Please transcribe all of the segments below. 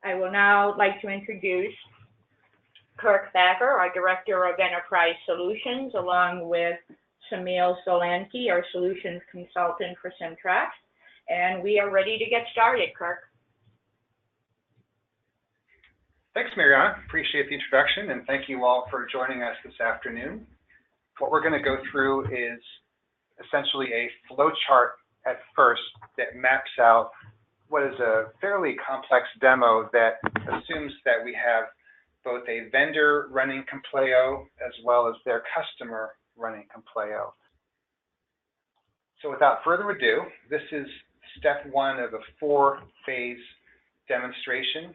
I will now like to introduce Kirk Thacker, our Director of Enterprise Solutions, along with Samil Solanki, our Solutions Consultant for Simtrax. And we are ready to get started, Kirk. Thanks, Mariana. Appreciate the introduction, and thank you all for joining us this afternoon. What we're going to go through is essentially a flow chart at first that maps out what is a fairly complex demo that assumes that we have both a vendor running Compleo as well as their customer running Compleo. So without further ado, this is step one of a 4-phase demonstration.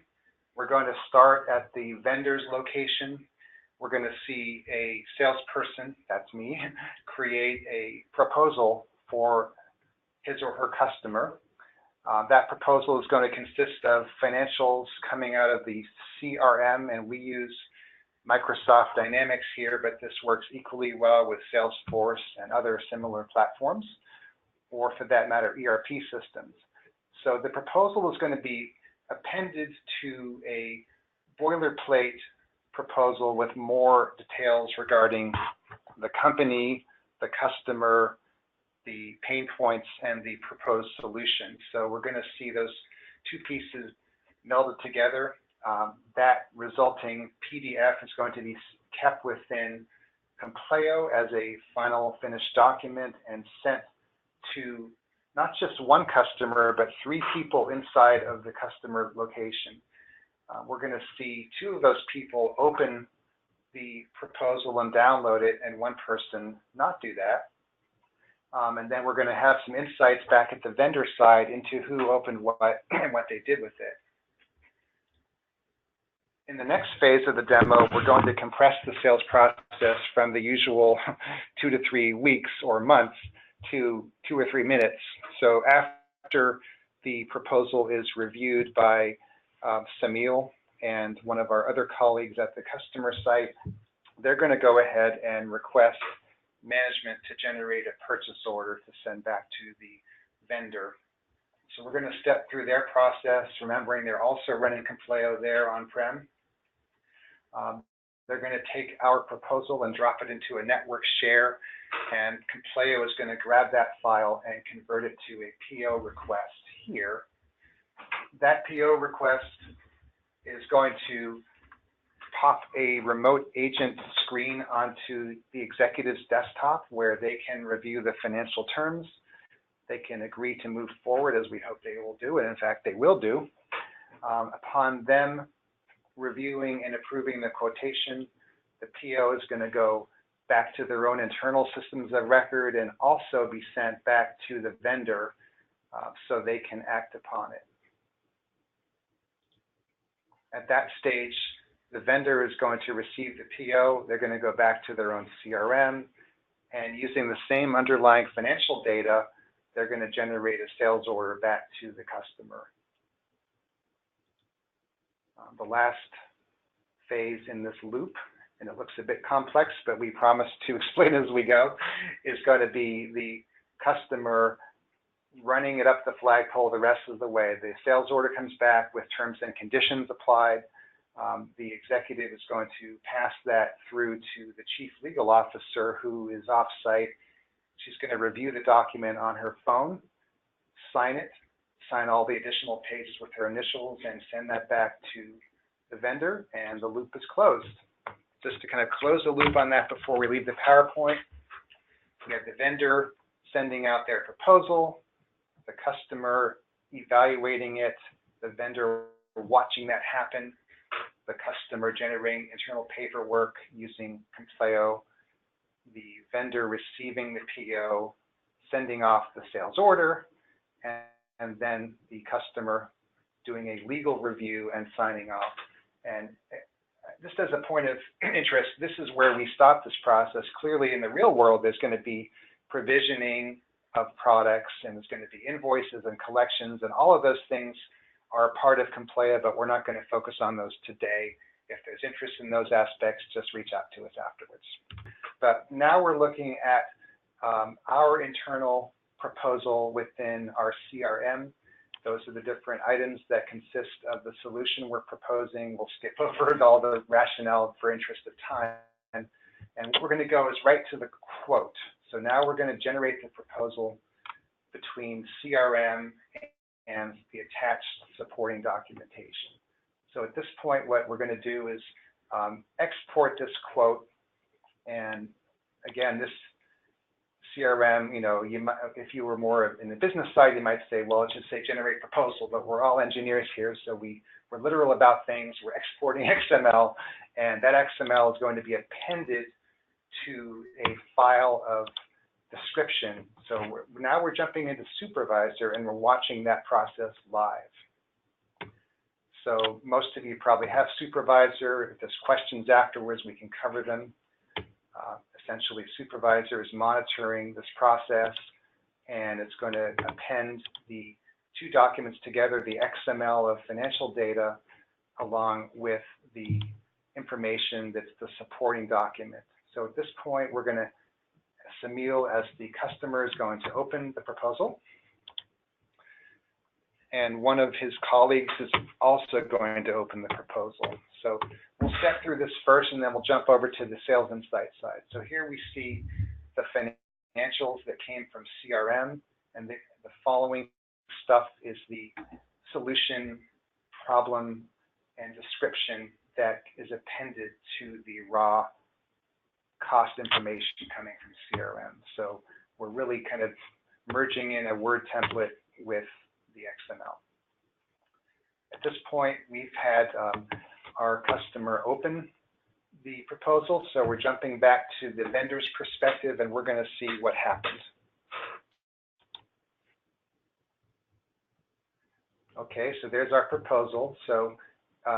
We're going to start at the vendor's location. We're going to see a salesperson, that's me, create a proposal for his or her customer. That proposal is going to consist of financials coming out of the CRM, and we use Microsoft Dynamics here, but this works equally well with Salesforce and other similar platforms, or for that matter, ERP systems. So the proposal is going to be appended to a boilerplate proposal with more details regarding the company, the customer, the pain points, and the proposed solution. So we're going to see those two pieces melded together. That resulting PDF is going to be kept within Compleo as a final finished document and sent to not just one customer, but 3 people inside of the customer location. We're going to see 2 of those people open the proposal and download it, and 1 person not do that. And then we're going to have some insights back at the vendor side into who opened what and what they did with it. In the next phase of the demo, we're going to compress the sales process from the usual 2 to 3 weeks or months to 2 or 3 minutes. So after the proposal is reviewed by Samil and one of our other colleagues at the customer site, they're going to go ahead and request management to generate a purchase order to send back to the vendor. So we're going to step through their process, remembering they're also running Compleo there on-prem. They're going to take our proposal and drop it into a network share, and Compleo is going to grab that file and convert it to a PO request here. That PO request is going to pop a remote agent screen onto the executive's desktop where they can review the financial terms. They can agree to move forward, as we hope they will do, and in fact they will do. Upon them reviewing and approving the quotation, the PO is going to go back to their own internal systems of record and also be sent back to the vendor so they can act upon it. At that stage, the vendor is going to receive the PO. They're going to go back to their own CRM, and using the same underlying financial data, they're going to generate a sales order back to the customer. The last phase in this loop, and it looks a bit complex, but we promise to explain as we go, is going to be the customer running it up the flagpole the rest of the way. The sales order comes back with terms and conditions applied. The executive is going to pass that through to the chief legal officer, who is off-site. She's going to review the document on her phone, sign it, sign all the additional pages with her initials, and send that back to the vendor, and the loop is closed. Just to kind of close the loop on that before we leave the PowerPoint, we have the vendor sending out their proposal, the customer evaluating it, the vendor watching that happen, the customer generating internal paperwork using Compleo, the vendor receiving the PO, sending off the sales order, and then the customer doing a legal review and signing off. And just as a point of interest, this is where we stop this process. Clearly, in the real world, there's going to be provisioning of products, and there's going to be invoices and collections, and all of those things are a part of Compleo, but we're not going to focus on those today. If there's interest in those aspects, just reach out to us afterwards. But now we're looking at our internal proposal within our CRM. Those are the different items that consist of the solution we're proposing. We'll skip over all the rationale for interest of time. And what we're going to go is right to the quote. So now we're going to generate the proposal between CRM and the attached supporting documentation. So at this point, what we're going to do is export this quote. And again, this CRM, you know, if you were more in the business side, you might say, well, it should say generate proposal, but we're all engineers here, so we're literal about things. We're exporting XML, and that XML is going to be appended to a file of description. So now we're jumping into Supervisor, and we're watching that process live. So most of you probably have Supervisor. If there's questions afterwards, we can cover them. Essentially, Supervisor is monitoring this process, and it's going to append the two documents together, the XML of financial data, along with the information that's the supporting document. So at this point, we're going to, Samil, as the customer, is going to open the proposal. And one of his colleagues is also going to open the proposal. So we'll step through this first, and then we'll jump over to the sales insight side. So here we see the financials that came from CRM, and the following stuff is the solution, problem, and description that is appended to the raw cost information coming from CRM. So we're really kind of merging in a Word template with the XML. At this point, we've had our customer open the proposal, so we're jumping back to the vendor's perspective, and we're going to see what happened. Okay, so there's our proposal. So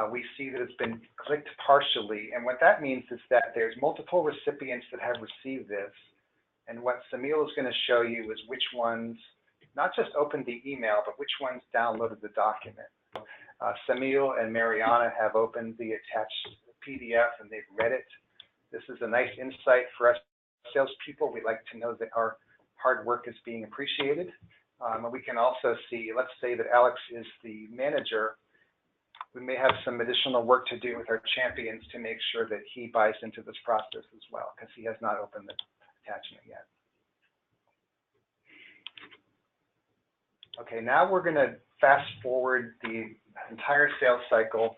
we see that it's been clicked partially, and what that means is that there's multiple recipients that have received this, and what Samil is going to show you is which ones not just opened the email, but which ones downloaded the document. Samil and Mariana have opened the attached PDF, and they've read it. This is a nice insight for us salespeople. We like to know that our hard work is being appreciated. And we can also see, let's say that Alex is the manager. We may have some additional work to do with our champions to make sure that he buys into this process as well, because he has not opened the attachment yet. Okay, now we're going to fast forward the entire sales cycle.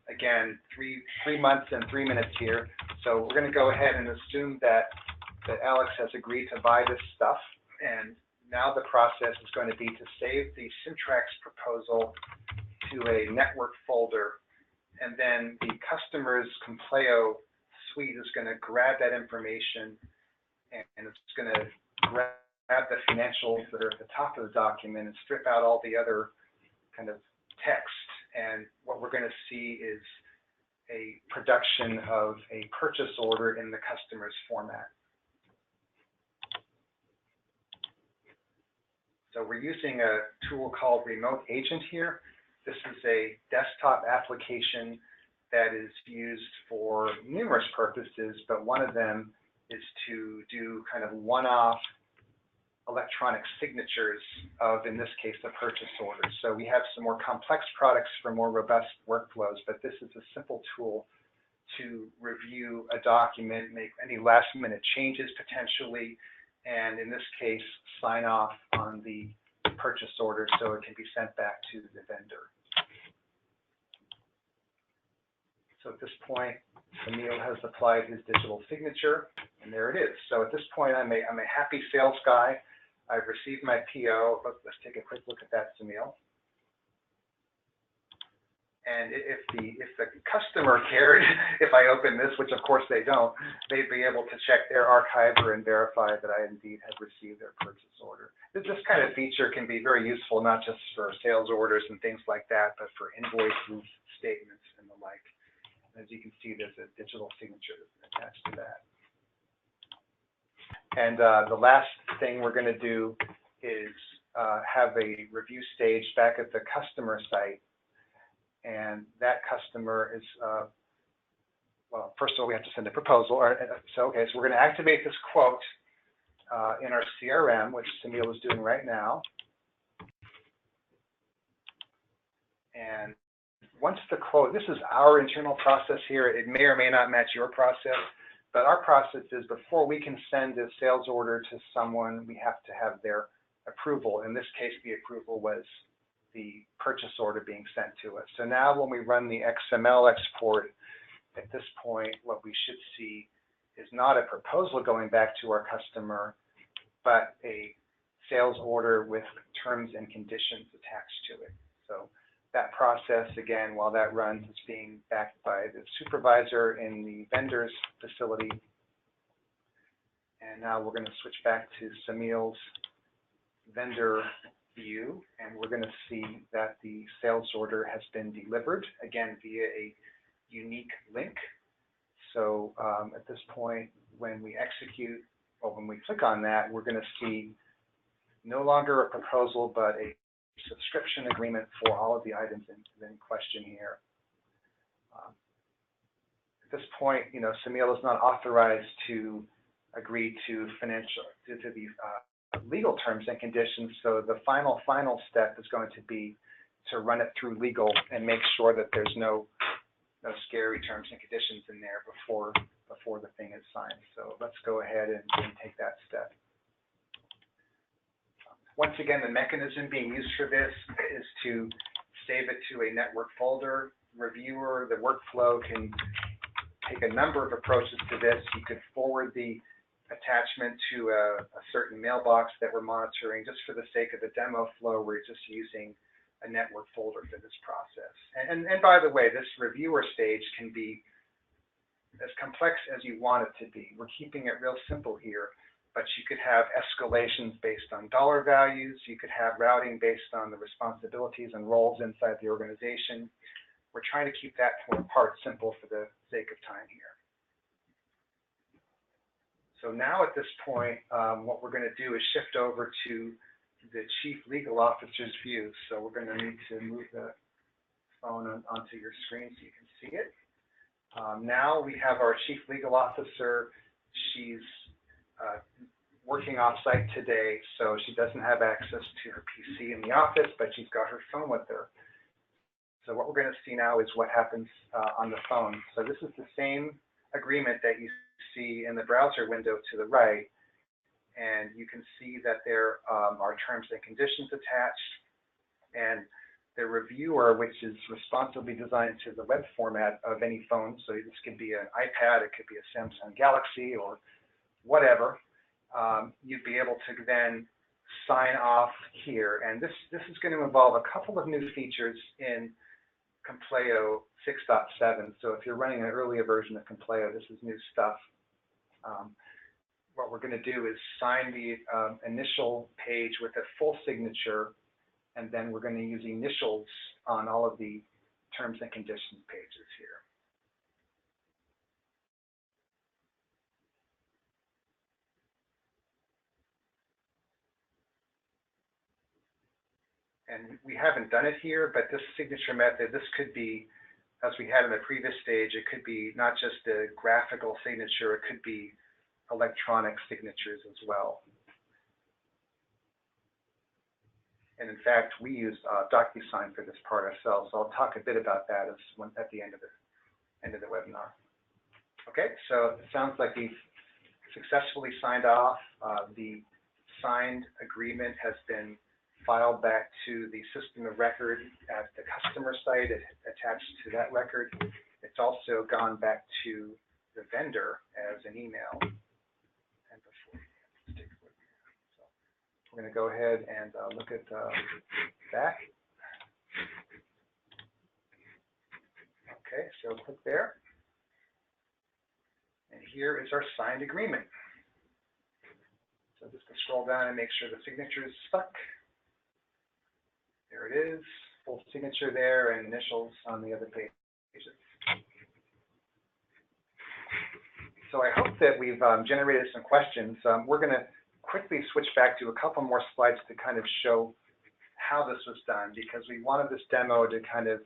Again, three months and 3 minutes here. So we're going to go ahead and assume that Alex has agreed to buy this stuff. And now the process is going to be to save the Syntrax proposal to a network folder. And then the customer's Compleo suite is going to grab that information, and it's going to grab the financials that are at the top of the document and strip out all the other kind of text. And what we're going to see is a production of a purchase order in the customer's format. So we're using a tool called Remote Agent here. This is a desktop application that is used for numerous purposes, but one of them is to do kind of one-off electronic signatures of, in this case, the purchase order. So we have some more complex products for more robust workflows, but this is a simple tool to review a document, make any last-minute changes potentially, and in this case, sign off on the purchase order so it can be sent back to the vendor. So at this point, Samil has applied his digital signature, and there it is. So at this point, I'm a happy sales guy. I've received my PO. Let's take a quick look at that, Samil. And if the customer cared, if I open this, which of course they don't, they'd be able to check their archiver and verify that I indeed have received their purchase order. This kind of feature can be very useful, not just for sales orders and things like that, but for invoices, statements, and the like. As you can see, there's a digital signature attached to that. And the last thing we're going to do is have a review stage back at the customer site. And that customer is, well, first of all, we have to send a proposal. So we're going to activate this quote in our CRM, which Samil is doing right now. And once the quote, this is our internal process here. It may or may not match your process, but our process is before we can send a sales order to someone, we have to have their approval. In this case, the approval was the purchase order being sent to us. So now when we run the XML export, at this point, what we should see is not a proposal going back to our customer, but a sales order with terms and conditions attached to it. So that process, again, while that runs, is being backed by the supervisor in the vendor's facility. And now we're going to switch back to Samil's vendor view, and we're going to see that the sales order has been delivered, again, via a unique link. So at this point, when we execute, or when we click on that, we're going to see no longer a proposal, but a subscription agreement for all of the items in question here. At this point, Samil is not authorized to agree to the legal terms and conditions. So the final step is going to be to run it through legal and make sure that there's no scary terms and conditions in there before the thing is signed. So let's go ahead and take that step. Once again, the mechanism being used for this is to save it to a network folder. Reviewer, the workflow can take a number of approaches to this. You could forward the attachment to a certain mailbox that we're monitoring. Just for the sake of the demo flow, we're just using a network folder for this process. And by the way, this reviewer stage can be as complex as you want it to be. We're keeping it real simple here, but you could have escalations based on dollar values. You could have routing based on the responsibilities and roles inside the organization. We're trying to keep that part simple for the sake of time here. So now at this point, what we're going to do is shift over to the Chief Legal Officer's view. So we're going to need to move the phone onto your screen so you can see it. Now we have our Chief Legal Officer. She's working off-site today, so she doesn't have access to her PC in the office, but she's got her phone with her. So what we're going to see now is what happens on the phone. So this is the same agreement that you see in the browser window to the right, and you can see that there are terms and conditions attached, and the reviewer, which is responsibly designed to the web format of any phone. So this could be an iPad, it could be a Samsung Galaxy, or whatever. You'd be able to then sign off here, and this is going to involve a couple of new features in Compleo 6.7. So if you're running an earlier version of Compleo, this is new stuff. What we're going to do is sign the initial page with a full signature, and then we're going to use initials on all of the terms and conditions pages here. And we haven't done it here, but this signature method, this could be, as we had in the previous stage, it could be not just a graphical signature, it could be electronic signatures as well. And in fact, we used DocuSign for this part ourselves, so I'll talk a bit about that at the end of the webinar. Okay, so it sounds like we've successfully signed off. The signed agreement has been filed back to the system of record at the customer site. It's attached to that record. It's also gone back to the vendor as an email. And before, let's take a look here. So we're going to go ahead and look at that. Okay, so click there. And here is our signed agreement. So just to scroll down and make sure the signature is stuck. There it is, full signature there and initials on the other pages. So I hope that we've generated some questions. We're going to quickly switch back to a couple more slides to kind of show how this was done, because we wanted this demo to kind of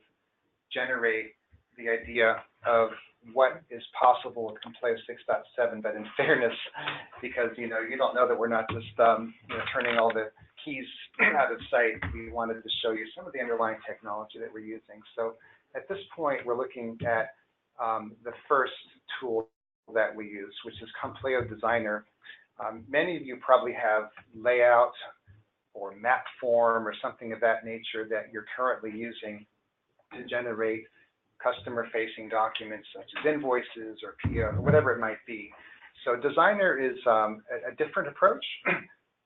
generate the idea of what is possible with Compleo 6.7, but in fairness, because you don't know that we're not just turning all the keys out of sight, we wanted to show you some of the underlying technology that we're using. So at this point, we're looking at the first tool that we use, which is Compleo Designer. Many of you probably have layout or map form or something of that nature that you're currently using to generate customer-facing documents such as invoices or PO or whatever it might be. So Designer is a different approach.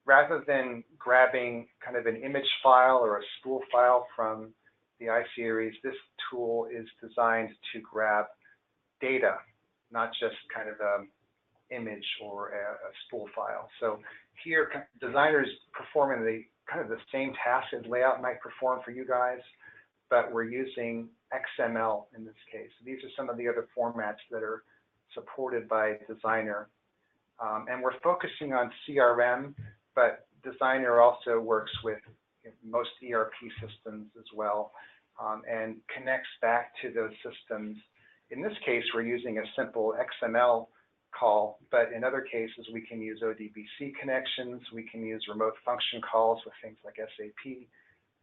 Rather than grabbing kind of an image file or a spool file from the iSeries, this tool is designed to grab data, not just kind of an image or a spool file. So here, Designer is performing the kind of the same task as Layout might perform for you guys, but we're using XML in this case. These are some of the other formats that are supported by Designer. And we're focusing on CRM, but Designer also works with most ERP systems as well, and connects back to those systems. In this case, we're using a simple XML call, but in other cases, we can use ODBC connections, we can use remote function calls with things like SAP,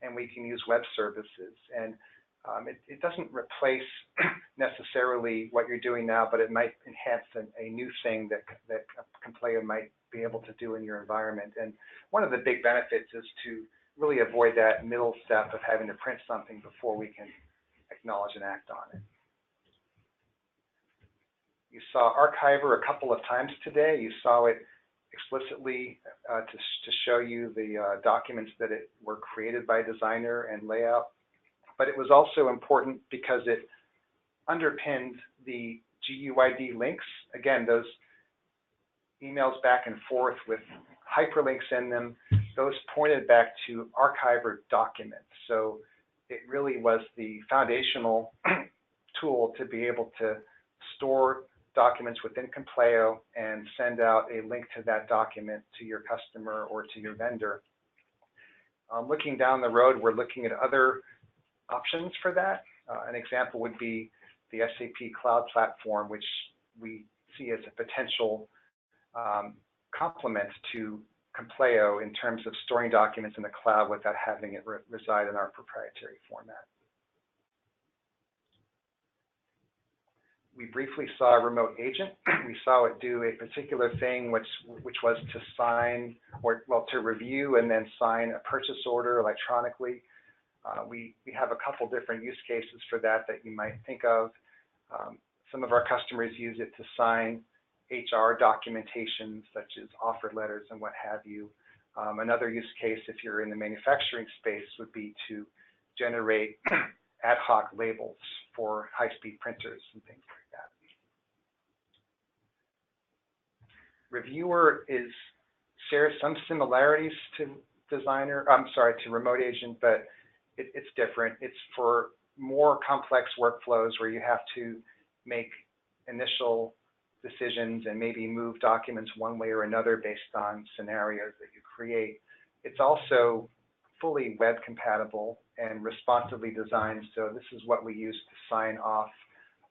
and we can use web services. And it doesn't replace necessarily what you're doing now, but it might enhance a new thing that Compleo might be able to do in your environment. And one of the big benefits is to really avoid that middle step of having to print something before we can acknowledge and act on it. You saw Archiver a couple of times today. You saw it explicitly to show you the documents that were created by Designer and Layout. But it was also important because it underpinned the GUID links. Again, those emails back and forth with hyperlinks in them, those pointed back to Archiver documents. So it really was the foundational tool to be able to store documents within Compleo and send out a link to that document to your customer or to your vendor. Looking down the road, we're looking at other options for that. An example would be the SAP Cloud Platform, which we see as a potential complement to Compleo in terms of storing documents in the cloud without having it reside in our proprietary format. We briefly saw a remote agent. We saw it do a particular thing, which was to sign, or well, to review and then sign a purchase order electronically. We have a couple different use cases for that you might think of. Some of our customers use it to sign HR documentation, such as offer letters and what have you. Another use case, if you're in the manufacturing space, would be to generate ad hoc labels for high-speed printers and things like that. Reviewer shares some similarities to Designer, to Remote Agent, but it's different. It's for more complex workflows where you have to make initial decisions and maybe move documents one way or another based on scenarios that you create. It's also fully web compatible and responsively designed, so this is what we use to sign off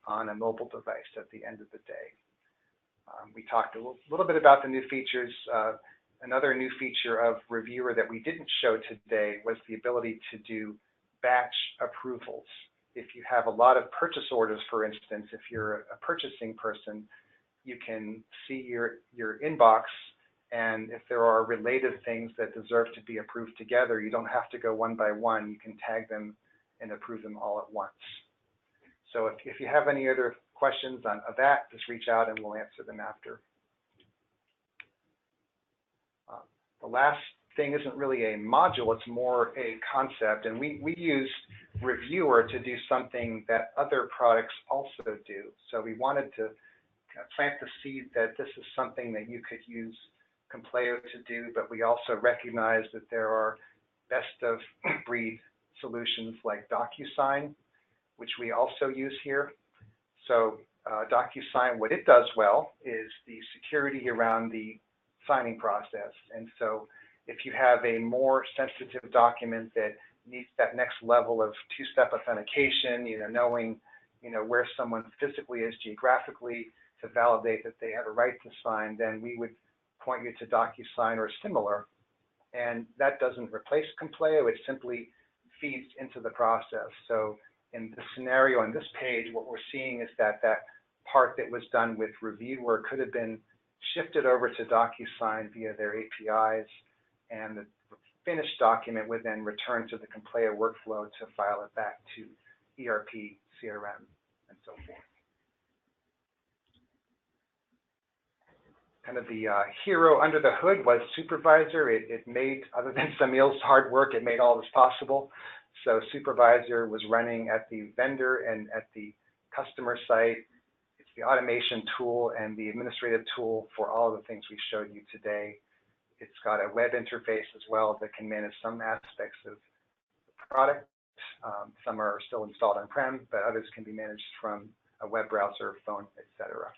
on a mobile device at the end of the day. We talked a little bit about the new features. Another new feature of Reviewer that we didn't show today was the ability to do batch approvals. If you have a lot of purchase orders, for instance, if you're a purchasing person, you can see your inbox, and if there are related things that deserve to be approved together, you don't have to go one by one. You can tag them and approve them all at once. So if you have any other questions on that, just reach out and we'll answer them after. The last thing isn't really a module, it's more a concept, and we use Reviewer to do something that other products also do. So we wanted to plant the seed that this is something that you could use Compleo to do, but we also recognize that there are best of breed solutions like DocuSign, which we also use here. So DocuSign, what it does well is the security around the signing process. And so if you have a more sensitive document that needs that next level of two-step authentication, knowing where someone physically is geographically to validate that they have a right to sign, then we would point you to DocuSign or similar. And that doesn't replace Compleo, it simply feeds into the process. So in the scenario on this page, what we're seeing is that that part that was done with review work could have been shifted over to DocuSign via their APIs, and the finished document would then return to the Compleo workflow to file it back to ERP, CRM, and so forth. Kind of the hero under the hood was Supervisor. It made, other than Samil's hard work, it made all this possible. So Supervisor was running at the vendor and at the customer site. It's the automation tool and the administrative tool for all of the things we showed you today. It's got a web interface as well that can manage some aspects of the product. Some are still installed on-prem, but others can be managed from a web browser, phone, etc.